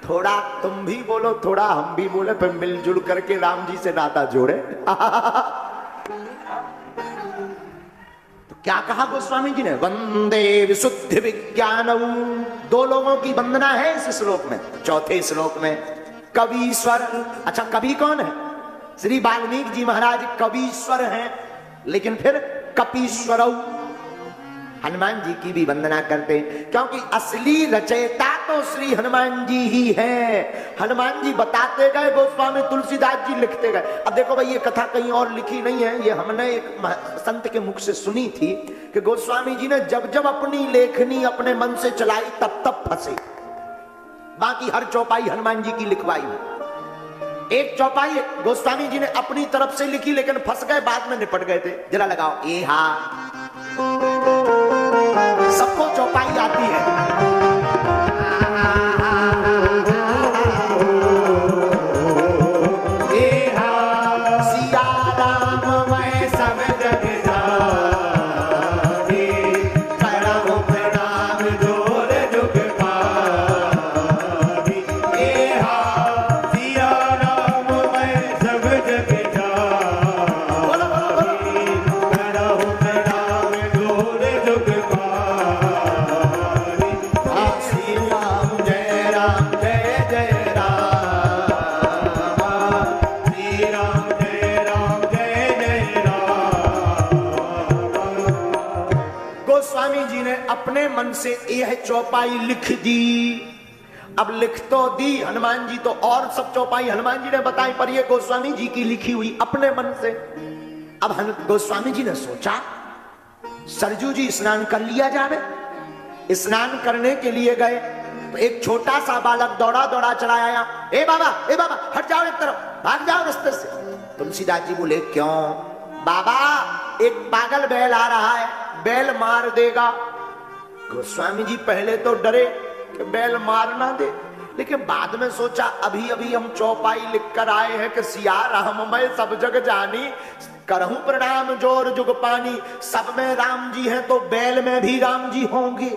थोड़ा तुम भी बोलो, थोड़ा हम भी बोले, फिर मिलजुल करके राम जी से नाता जोड़े। तो क्या कहा गोस्वामी जी ने? वंदे विशुद्ध विज्ञानम। दो लोगों की वंदना है इस श्लोक में, चौथे श्लोक में। कवीश्वर, अच्छा कवि कौन है? श्री वाल्मीकि जी महाराज कवीश्वर हैं, लेकिन फिर कपीश्वरौ, हनुमान जी की भी वंदना करते हैं, क्योंकि असली रचयिता तो श्री हनुमान जी ही हैं। हनुमान जी बताते गए, गोस्वामी तुलसीदास जी लिखते गए। अब देखो भाई, ये कथा कहीं और लिखी नहीं है, ये हमने एक संत के मुख से सुनी थी कि गोस्वामी जी ने जब जब अपनी लेखनी अपने मन से चलाई तब तब फंसे। बाकी हर चौपाई हनुमान जी की लिखवाई है। एक चौपाई गोस्वामी जी ने अपनी तरफ से लिखी, लेकिन फंस गए, बाद में निपट गए थे। जरा लगाओ ए हा, सबको चौपाई आती है। अपने मन से यह चौपाई लिख दी। अब लिख तो दी हनुमान जी, तो और सब चौपाई हनुमान जी ने बताई, पर ये गोस्वामी जी की लिखी हुई अपने मन से। अब गोस्वामी जी ने सोचा सरजू जी स्नान कर लिया जावे। स्नान करने के लिए गए तो एक छोटा सा बालक दौड़ा दौड़ा चला आया। ए बाबा हट जाओ, एक तरफ भाग जाओ रास्ते से। तुलसीदास जी बोले क्यों? बाबा एक पागल बैल आ रहा है, बैल मार देगा। गोस्वामी जी पहले तो डरे कि बैल मार ना दे, लेकिन बाद में सोचा अभी अभी हम चौपाई लिख कर आए हैं कि सिया राम मैं सब जग जानी, करहूं प्रणाम जोर जुग पानी। सब में राम जी हैं तो बैल में भी राम जी होंगे,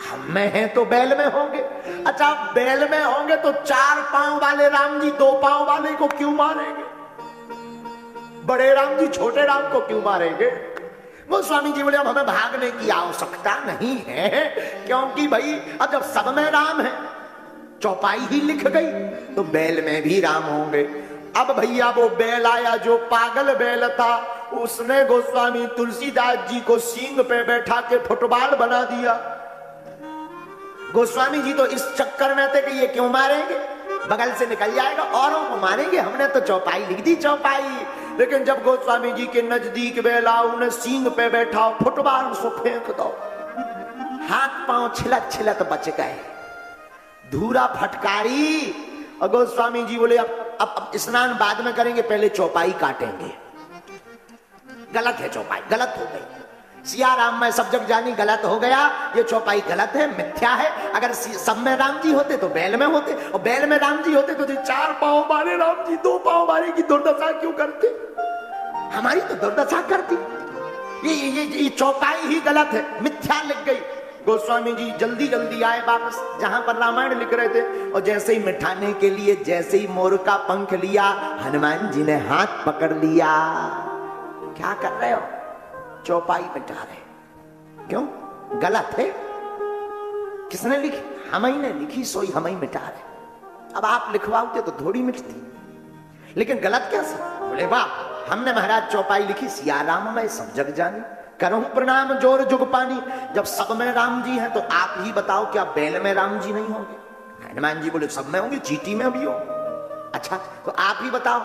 हम में हैं तो बैल में होंगे। अच्छा बैल में होंगे तो 4 पांव वाले राम जी 2 पांव वाले को क्यों मारेंगे? बड़े राम जी छोटे राम को क्यों मारेंगे? गोस्वामी जी बोले अब हमें भागने की आवश्यकता नहीं है, क्योंकि भाई अब जब सब में राम है, चौपाई ही लिख गई, तो बैल में भी राम होंगे। अब भैया वो बैल आया जो पागल बैल था, उसने गोस्वामी तुलसीदास जी को सींग पे बैठा के फुटबॉल बना दिया। गोस्वामी जी तो इस चक्कर में थे कि ये क्यों मारेंगे, बगल से निकल जाएगा, औरों को मारेंगे, हमने तो चौपाई लिख दी चौपाई। लेकिन जब गोस्वामी जी के नजदीक बैल आओ, उन्हें सींग पे बैठा, फुटबॉल उसको फेंक दो, हाथ पांव छिलत छिलत बच गए, धूरा फटकारी। और गोस्वामी जी बोले अब स्नान बाद में करेंगे, पहले चौपाई काटेंगे। गलत है चौपाई, गलत हो गई। सिया राम में सब जग जानी गलत हो गया, ये चौपाई गलत है, मिथ्या है। अगर सब में राम जी होते तो बैल में होते, और बैल में राम जी होते तो 4 पांव वाले राम जी 2 पांव वाले की दुर्दशा क्यों करते? हमारी तो दुर्दशा करती। ये चौपाई ही गलत है, मिथ्या लिख गई। गोस्वामी जी जल्दी जल्दी आए वापस जहां पर रामायण लिख रहे थे, और जैसे ही मिठाने के लिए जैसे ही मोर का पंख लिया, हनुमान जी ने हाथ पकड़ लिया। क्या कर रहे हो? चौपाई मिटा रहे। क्यों? गलत है। किसने लिखी? हम ही ने लिखी, सोई हम ही मिटा रहे। अब आप लिखवाओगे तो थोड़ी मिटती, लेकिन गलत कैसे? बोले वाह, हमने महाराज चौपाई लिखी, सिया राम मैं सब जग जानी, करहूं प्रणाम जोर जुग पानी। जब सब में राम जी हैं तो आप ही बताओ क्या बैल में राम जी नहीं होंगे? हनुमान जी बोले सब में होंगे, चींटी में भी होंगे। अच्छा तो आप ही बताओ,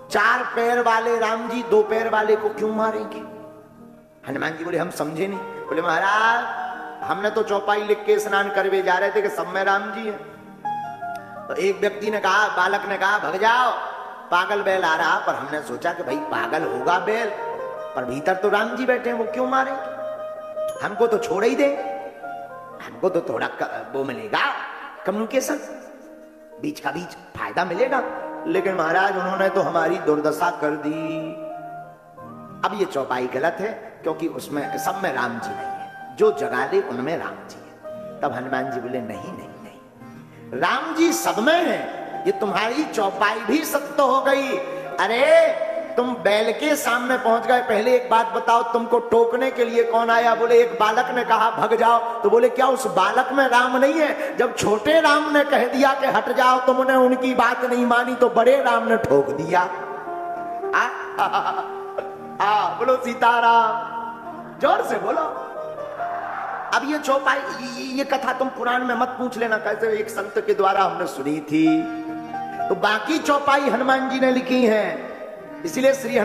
4 पैर वाले राम जी 2 पैर वाले को क्यों मारेंगे? हनुमान जी बोले हम समझे नहीं। बोले महाराज हमने तो चौपाई लिख के स्नान करवे जा रहे थे कि सब में राम जी हैं। तो एक व्यक्ति ने कहा, बालक ने कहा भग जाओ, पागल बैल आ रहा। पर हमने सोचा कि भाई पागल होगा बैल, पर भीतर तो राम जी बैठे हैं, वो क्यों मारेंगे? हमको तो छोड़ ही देंगे, हमको तो थोड़ा वो मिलेगा, कम्युनिकेशन, बीच का बीच फायदा मिलेगा। लेकिन महाराज उन्होंने तो हमारी दुर्दशा कर दी। अब ये चौपाई गलत है, क्योंकि उसमें सब में राम जी नहीं है, जो जगा ले उनमें राम जी है। तब हनुमान जी बोले नहीं नहीं नहीं, राम जी सब में है, ये तुम्हारी चौपाई भी सत्य हो गई। अरे तुम बैल के सामने पहुंच गए, पहले एक बात बताओ, तुमको टोकने के लिए कौन आया? बोले एक बालक ने कहा भग जाओ। तो बोले क्या उस बालक में राम नहीं है? जब छोटे राम ने कह दिया कि हट जाओ, तुमने उनकी बात नहीं मानी, तो बड़े राम ने ठोक दिया। बोलो सीताराम, जोर से बोलो। अब ये चौपाई, ये कथा तुम पुराण में मत पूछ लेना, कैसे एक संत के द्वारा हमने सुनी थी। तो बाकी चौपाई हनुमान जी ने लिखी है, इसीलिए श्री